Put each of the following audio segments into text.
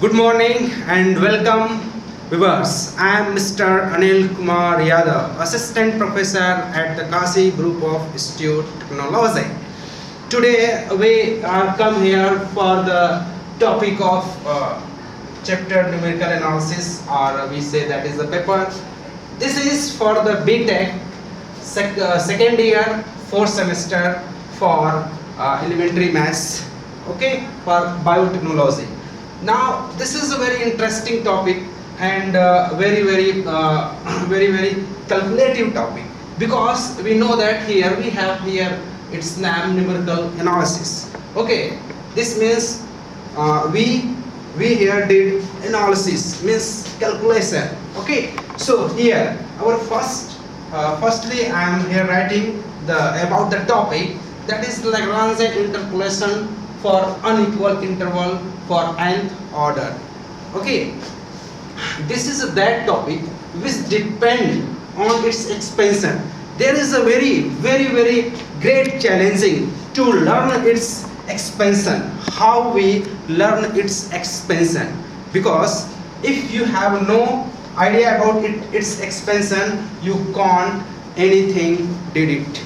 Good morning and welcome viewers. I am Mr. Anil Kumar Yadav, Assistant Professor at the Kashi Group of Institute Technology. Today we are come here for the topic of chapter numerical analysis, or we say that is the paper. This is for the BTech second year, fourth semester for elementary maths, okay, for biotechnology. Now this is a very interesting topic and very calculative topic, because we know that here we have here its name numerical analysis. Okay, this means we here did analysis, means calculation. Okay, so here our firstly I am here writing about the topic, that is Lagrange interpolation for unequal interval for nth order. Okay, this is that topic which depend on its expansion. There is a very great challenging to learn its expansion, how we learn its expansion, because if you have no idea about its expansion, you can't anything did it.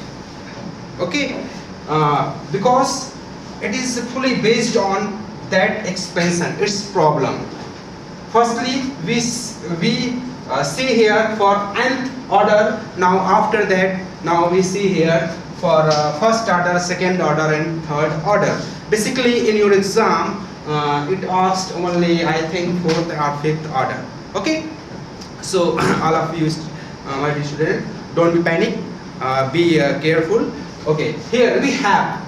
Okay, because it is fully based on that expansion, its problem. Firstly, we see here for nth order. Now after that, now we see here for first order, second order and third order. Basically in your exam it asked only I think fourth or fifth order. Okay, so all of you my dear students, don't be panic, be careful. Okay, here we have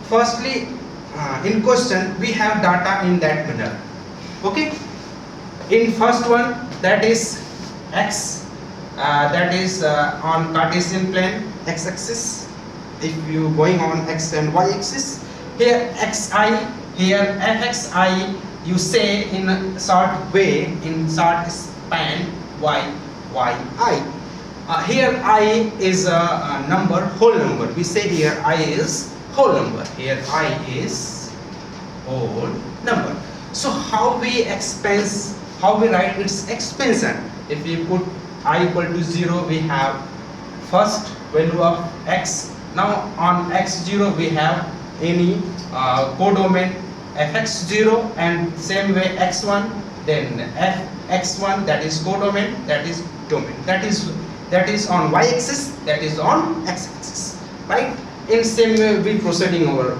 firstly in question we have data in that manner. Okay, in first one, that is x, that is on Cartesian plane, x-axis. If you going on x and y-axis, here xi, here fxi, you say in a short way, in short span, yi. Here I is a number, whole number. We say here I is whole number. Here I is whole number. So how we expense, how we write its expansion? If we put I equal to 0, we have first value of x. Now on x0 we have any codomain fx0, and same way x1, then fx1, that is codomain, that is domain, that is on y-axis, that is on x-axis, right? In same way we proceeding our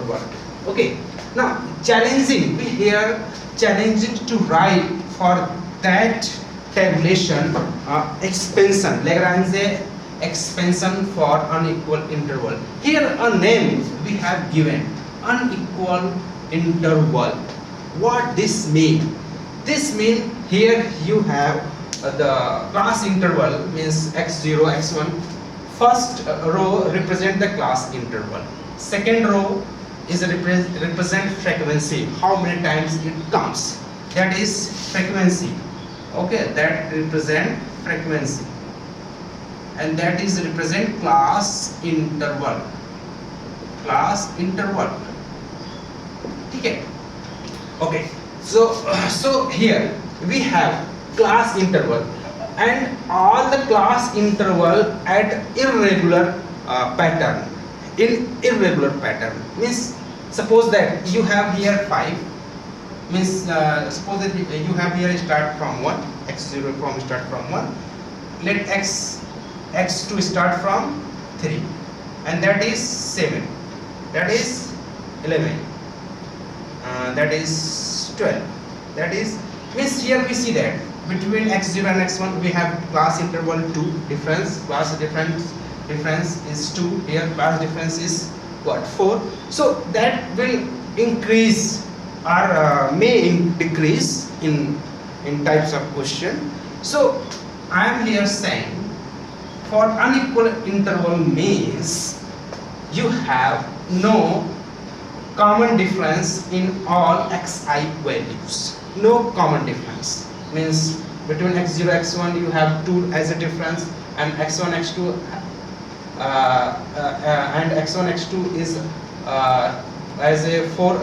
work. Okay, now challenging, we here challenging to write for that tabulation expansion, Lagrange expansion for unequal interval. Here a name we have given, unequal interval. What this mean? This mean here you have the class interval, means x0, x1. First row represent the class interval. Second row is represent frequency, how many times it comes, that is frequency. Okay, that represent frequency, and that is represent class interval. Okay. Okay, so here we have class interval, and all the class interval at irregular pattern. In irregular pattern means, suppose that you have here 5, means suppose that you have here start from 1, x0 from start from 1, let x2 start from 3, and that is 7, that is 11, that is 12, that is, means here we see that between x0 and x1 we have class interval 2 difference, class difference is 2, here class difference is what, 4. So that will increase or may decrease in types of question. So I am here saying for unequal interval means you have no common difference in all xi values. No common difference means between x0 x1 you have 2 as a difference, and x1 x2 and x1 x2 is as a 4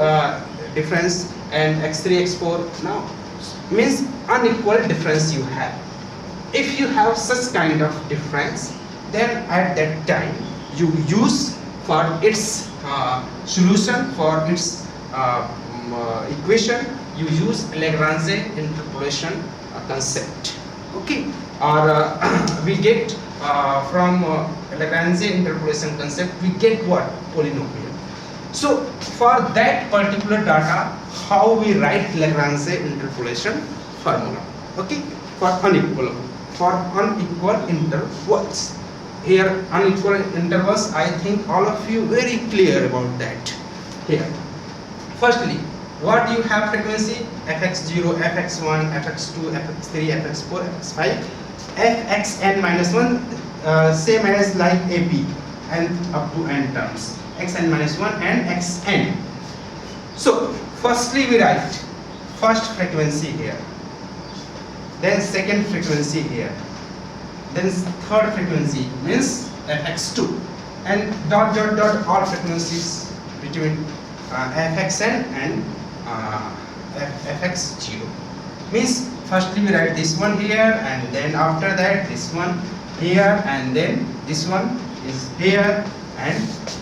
difference, and x3 x4. Now means unequal difference you have. If you have such kind of difference, then at that time you use for its solution, for its equation, you use Lagrange interpolation concept. Okay, or we get from Lagrange interpolation concept we get what? Polynomial. So for that particular data, how we write Lagrange interpolation formula? Okay, for unequal intervals. Here unequal intervals, I think all of you very clear about that. Here, firstly, what you have frequency? fx0, fx1, fx2, fx3, fx4, fx5, fxn minus 1, same as like ap and up to n terms, xn minus 1 and xn. So firstly we write first frequency here, then second frequency here, then third frequency means fx2, and dot dot dot all frequencies between fxn and fx0. Means firstly we write this one here, and then after that this one here, and then this one is here, and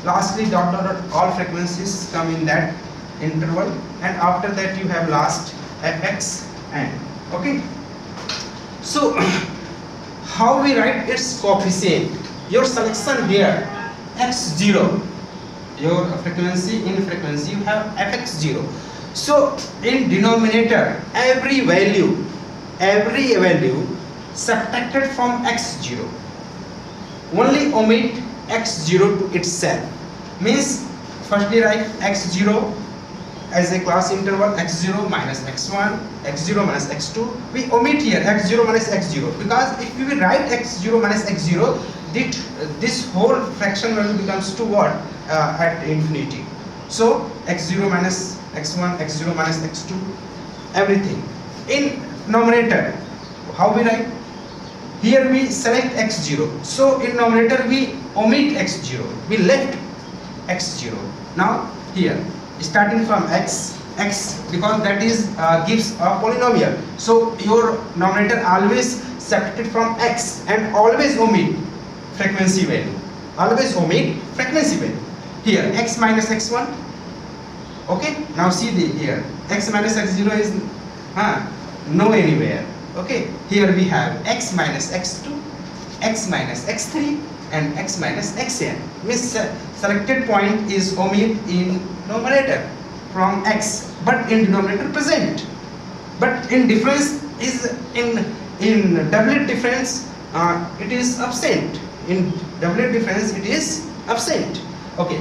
lastly dot dot dot all frequencies come in that interval, and after that you have last fxn. Okay, so how we write its coefficient? Your selection here x0, your frequency, in frequency you have fx0. So in denominator every value subtracted from x0, only omit x0 to itself. Means firstly write x0 as a class interval, x0 minus x1, x0 minus x2. We omit here x0 minus x0, because if we write x0 minus x0, this whole fraction value becomes to what? At infinity. So x0 minus x1, x0 minus x2, everything. In numerator, how we write? Here we select x0. So in numerator we omit x0. We left x0. Now here, starting from x, because that is gives a polynomial. So your numerator always subtracted from x and always omit frequency value. Always omit frequency value. Here x minus x1. Okay, now see here x minus x0 is no anywhere. Okay, here we have x minus x2, x minus x3 and x minus xn. Means selected point is omit in numerator from x, but in denominator present. But in difference is in doublet difference it is absent. In doublet difference it is absent. Okay,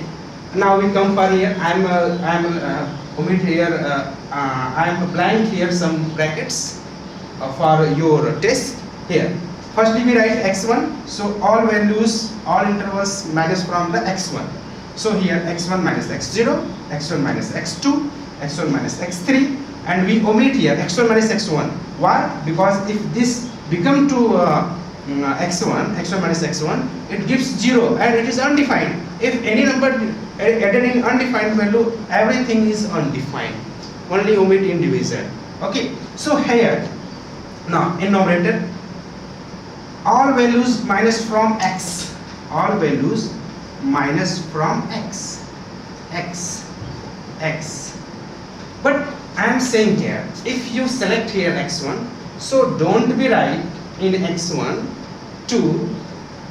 now we come for here. I'm omit here. I'm blank here some brackets for your test. Here firstly we write x1, so all values, all intervals minus from the x1. So here x1 minus x0, x1 minus x2, x1 minus x3, and we omit here x1 minus x1. Why? Because if this become to x1 minus x1, it gives 0 and it is undefined. If any number added in undefined value, everything is undefined. Only omit in division. Okay, so here now in numerator all values minus from x, all values minus from x. But I am saying here, if you select here x1, so don't be write in x1 to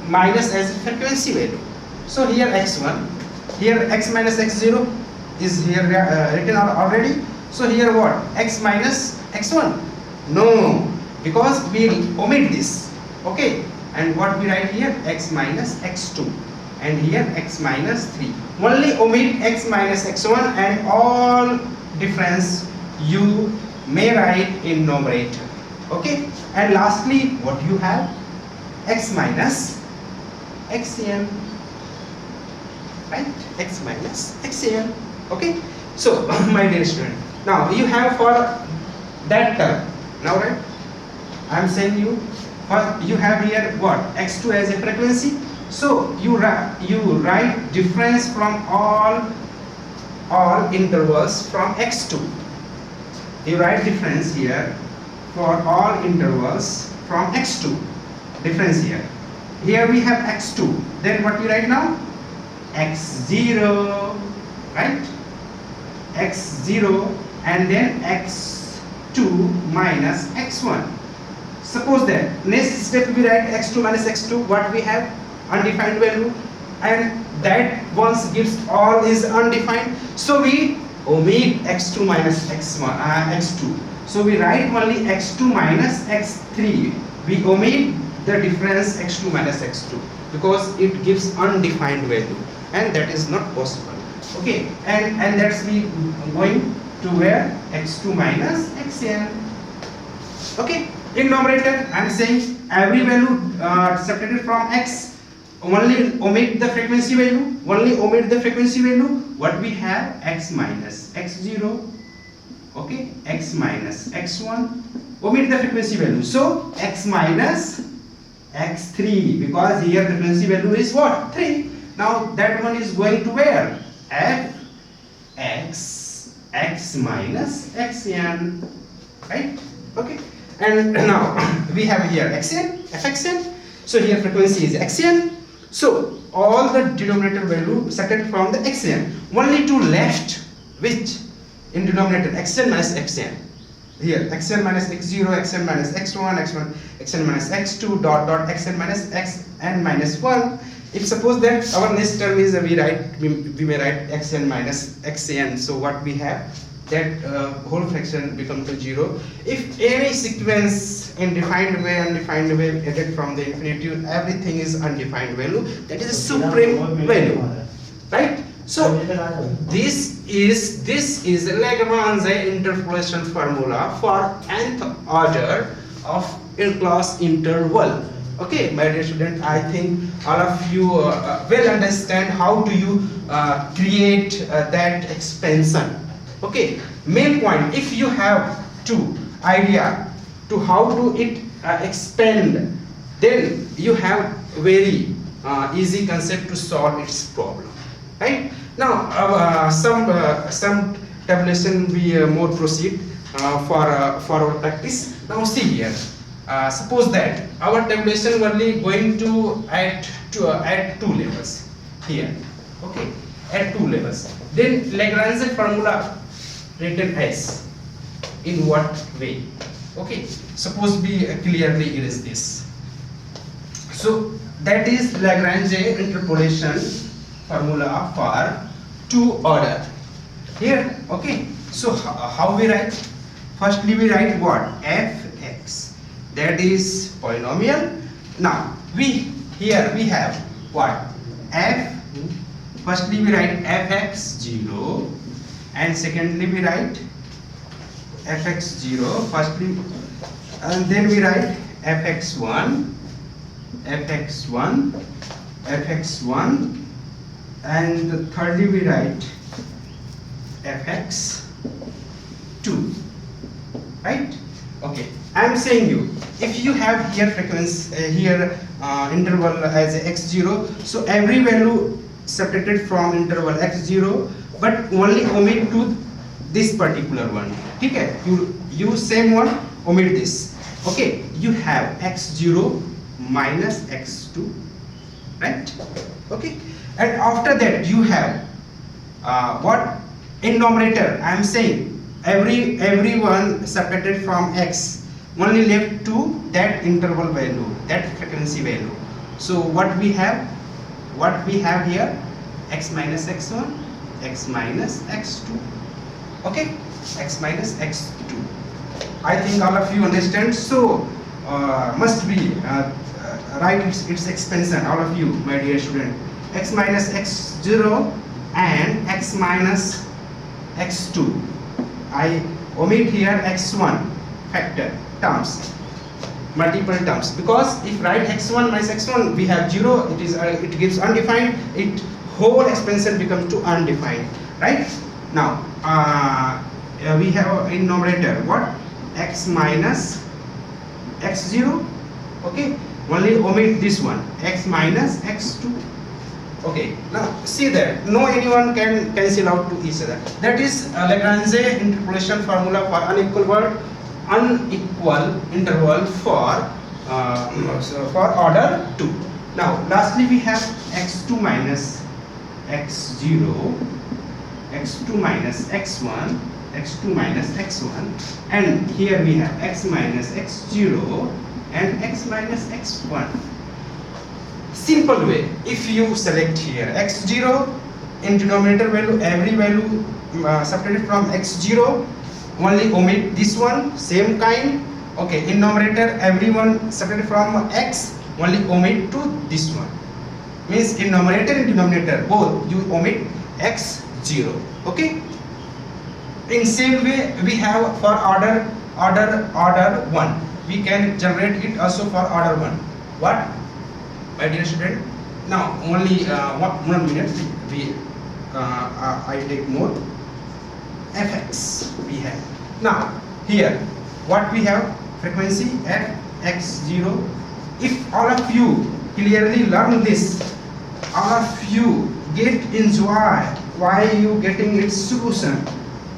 minus as a frequency value. So here x1, here x minus x0 is here written already. So here what? X minus x1? No, because we omit this. Okay, and what we write here? X minus x2, and here x minus 3. Only omit x minus x1 and all difference you may write in numerator. Okay, and lastly what you have? X minus xn, right? X minus xn. Okay, so my dear student, now you have for that term. Now right, I am saying you first you have here what? X2 as a frequency. So you write difference from all intervals from x2. You write difference here for all intervals from x2. Difference here. Here we have x2. Then what we write now? x0, right? x0 and then x2 minus x1. Suppose that next step we write x2 minus x2. What we have? Undefined value, and that once gives all is undefined. So we omit x2 minus x1, x2. So we write only x2 minus x3. We omit the difference x2 minus x2 because it gives undefined value, and that is not possible. Okay, and that's we going to where x2 minus xn. Okay, in numerator I am saying every value separated from x, only omit the frequency value, what we have? X minus x0, okay, x minus x1, omit the frequency value, so x minus x3, because here frequency value is what? 3. Now that one is going to where? F x minus xn, right? Okay, and now we have here xn, fxn. So here frequency is xn. So all the denominator value subtracted from the xn, only to left, which in denominator xn minus xn. Here xn minus x0, xn minus x1, xn minus x2, dot xn minus xn minus 1. If suppose that our next term is we may write xn minus xn. So what we have? That whole fraction become to 0. If any sequence in defined way, undefined way added from the infinitive, everything is undefined value, that is a supreme value, right? So this is a Lagrange interpolation formula for nth order of in-class interval. Okay, my dear student, I think all of you will understand how do you create that expansion. Okay, main point, if you have two idea to how to it expand, then you have very easy concept to solve its problem, right? Now some tabulation we more proceed for our practice. Now see here, suppose that our tabulation only going to add two levels here, okay, at 2 levels. Then Lagrange formula written as in what way? Okay, suppose we clearly erase this. So that is Lagrange interpolation formula for 2 order here. Okay, so how we write? Firstly we write what? Fx, that is polynomial. Now here we have what? F. Firstly we write fx0, and secondly we write fx0 firstly, and then we write fx1, and thirdly we write fx2, right? Okay, I am saying you, if you have here frequency interval as x0, so every value subtracted from interval x0, but only omit to this particular one. Okay, you same one, omit this. Okay, you have x0 minus x2, right? Okay, and after that you have what? In numerator I am saying every one subtracted from x, only left to that interval value, that frequency value. So what we have here? X minus x1, x minus x2. Okay, x minus x2. I think all of you understand. So must be write its expansion, all of you, my dear student. X minus x0 and x minus x2. I omit here x1 factor terms, multiple terms, because if write x1 minus x1 we have 0, it gives undefined, it whole expansion becomes to undefined, right? Now we have in numerator what? X minus x0. Okay, only omit this one, x minus x2. Okay, now see that no anyone can cancel out to each other. That is Lagrange interpolation formula for unequal interval for order 2. Now lastly we have x2 minus x0, x2 minus x1, x2 minus x1, and here we have x minus x0 and x minus x1. Simple way, if you select here x0 in denominator value, every value subtracted from x0, only omit this one, same kind. Okay, in numerator everyone subtracted from x, only omit to this one. Means in numerator and denominator both you omit x0. Okay. In same way we have for order 1. We can generate it also for order 1. What, my dear student? Now only 1 minute. I take more. Fx we have. Now here what we have, frequency fx0. If all of you clearly learn this, all of you get enjoy why you getting its solution.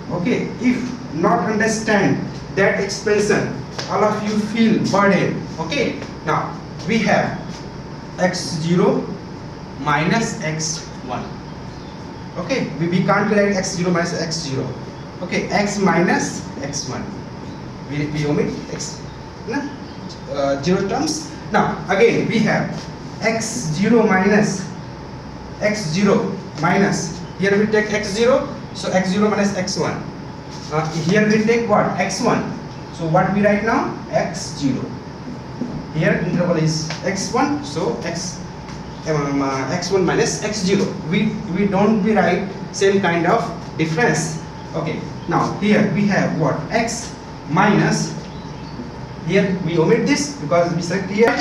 Okay, if not understand that expression, all of you feel burden. Okay, now we have x0 minus x1. Okay, we can't write x0 minus x0. Okay, x minus x1. We omit x, no? 0 terms. Now again we have x0 minus x0 minus, here we take x0, so x0 minus x1. Here we take what, x1, so what we write now, x0. Here interval is x1, so x1 minus x0. We don't be write same kind of difference. Okay, now here we have what, x minus, here we omit this because we select here.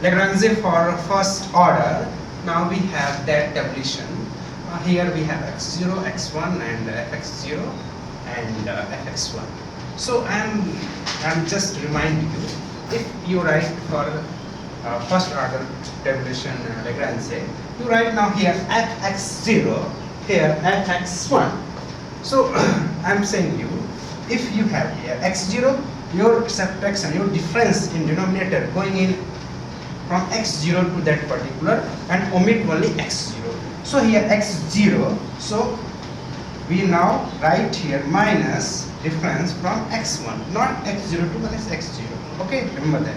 Lagrange for first order. Now we have that definition. Here we have x0, x1 and fx0 and fx1. So I'm just remind you, if you write for first order definition Lagrange, you write now here fx0, here fx1. So I'm saying you, if you have here x0, your subtraction, your difference in denominator going in from x0 to that particular and omit only x0. So here x0, so we now write here minus difference from x1, not x0 to minus x0. Okay, remember that.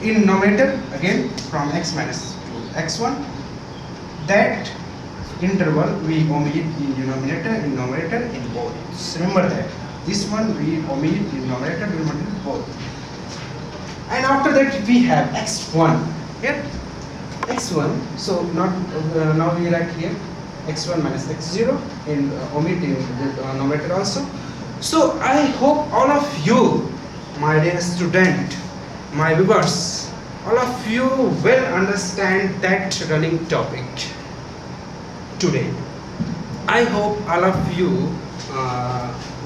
In numerator again from x minus to x1, that interval we omit in denominator, in numerator, in both. So remember that. This one we omit in numerator, denominator, both. And after that we have x1 here, x1. So not now we write here x1 minus x0 in omit in the numerator also. So I hope all of you, my dear student, my viewers, all of you will understand that running topic today. I hope all of you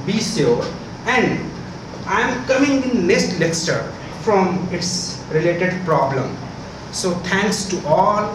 be sure, and I am coming in next lecture from its related problem. So thanks to all